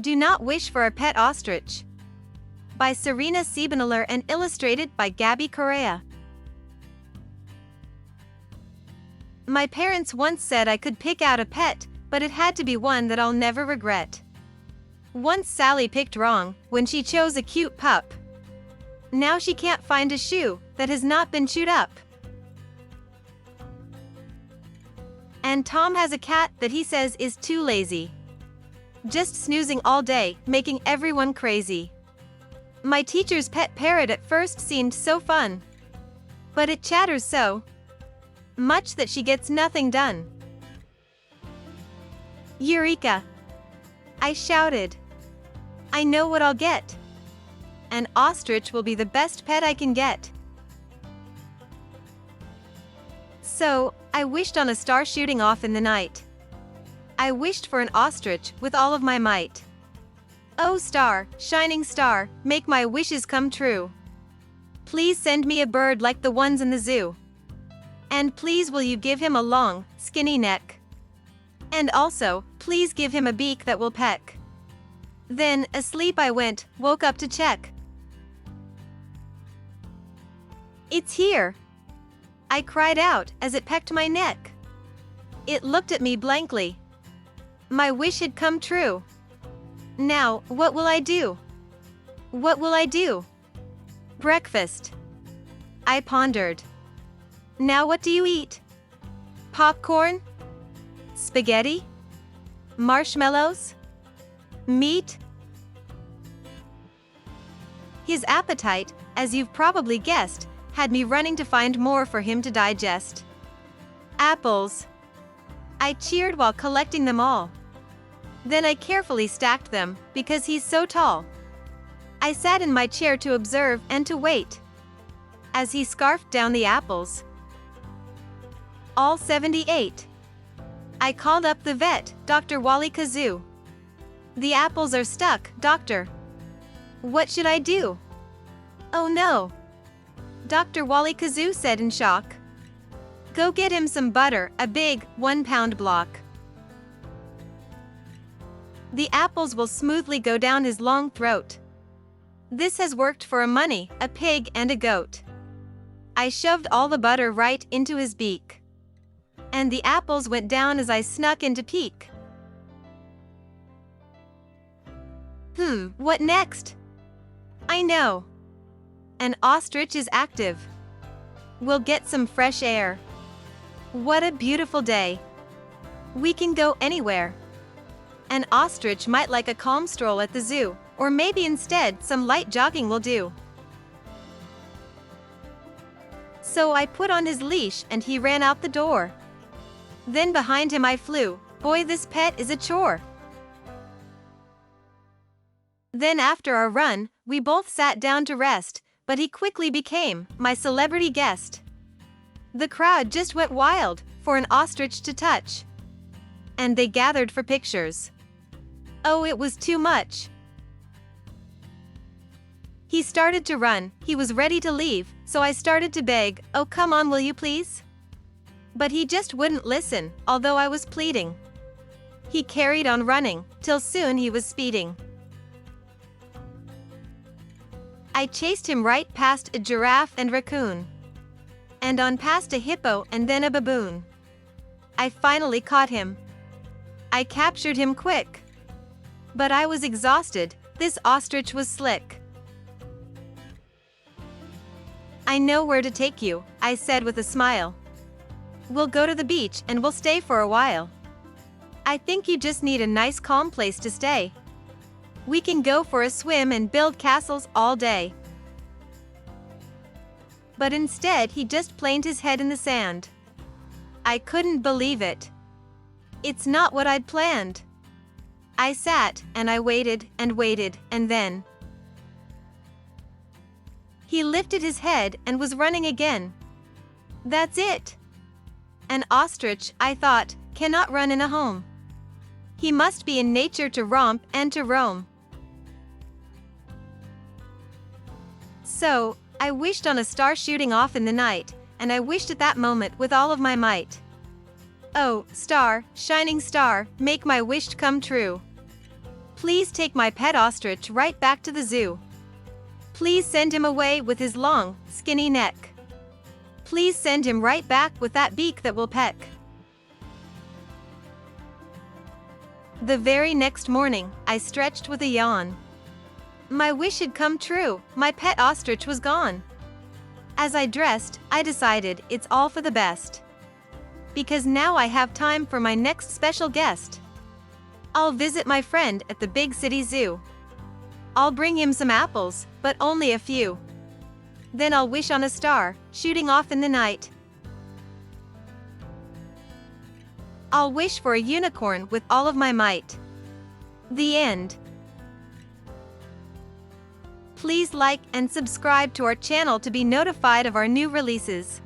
Do not wish for a pet ostrich. By Sarina Siebenaler and illustrated by Gabby Correa. My parents once said I could pick out a pet, but it had to be one that I'll never regret. Once Sally picked wrong when she chose a cute pup. Now she can't find a shoe that has not been chewed up. And Tom has a cat that he says is too lazy. Just snoozing all day, making everyone crazy. My teacher's pet parrot at first seemed so fun. But it chatters so much that she gets nothing done. Eureka! I shouted. I know what I'll get. An ostrich will be the best pet I can get. So, I wished on a star shooting off in the night. I wished for an ostrich with all of my might. Oh star, shining star, make my wishes come true. Please send me a bird like the ones in the zoo. And please will you give him a long, skinny neck. And also, please give him a beak that will peck. Then, asleep I went, woke up to check. It's here! I cried out as it pecked my neck. It looked at me blankly. My wish had come true. Now, what will I do? What will I do? Breakfast. I pondered. Now what do you eat? Popcorn? Spaghetti? Marshmallows? Meat? His appetite, as you've probably guessed, had me running to find more for him to digest. Apples. I cheered while collecting them all. Then I carefully stacked them, because he's so tall. I sat in my chair to observe and to wait as he scarfed down the apples. All 78. I called up the vet, Dr. Wally Kazoo. The apples are stuck, doctor. What should I do? Oh no! Dr. Wally Kazoo said in shock. Go get him some butter, a big, 1-pound block. The apples will smoothly go down his long throat. This has worked for a money, a pig and a goat. I shoved all the butter right into his beak. And the apples went down as I snuck in to peek. What next? I know. An ostrich is active. We'll get some fresh air. What a beautiful day. We can go anywhere. An ostrich might like a calm stroll at the zoo, or maybe instead some light jogging will do. So I put on his leash and he ran out the door. Then behind him I flew. Boy, this pet is a chore. Then after our run, we both sat down to rest, but he quickly became my celebrity guest. The crowd just went wild for an ostrich to touch. And they gathered for pictures. Oh, it was too much. He started to run, he was ready to leave, so I started to beg, oh come on will you please? But he just wouldn't listen, although I was pleading. He carried on running, till soon he was speeding. I chased him right past a giraffe and raccoon. And on past a hippo and then a baboon. I finally caught him. I captured him quick. But I was exhausted, this ostrich was slick. I know where to take you, I said with a smile. We'll go to the beach and we'll stay for a while. I think you just need a nice calm place to stay. We can go for a swim and build castles all day. But instead he just planed his head in the sand. I couldn't believe it. It's not what I'd planned. I sat, and I waited, and then he lifted his head and was running again. That's it. An ostrich, I thought, cannot run in a home. He must be in nature to romp and to roam. So, I wished on a star shooting off in the night, and I wished at that moment with all of my might. Oh, star, shining star, make my wish come true. Please take my pet ostrich right back to the zoo. Please send him away with his long, skinny neck. Please send him right back with that beak that will peck. The very next morning, I stretched with a yawn. My wish had come true, my pet ostrich was gone. As I dressed, I decided it's all for the best. Because now I have time for my next special guest. I'll visit my friend at the big city zoo. I'll bring him some apples, but only a few. Then I'll wish on a star, shooting off in the night. I'll wish for a unicorn with all of my might. The end. Please like and subscribe to our channel to be notified of our new releases.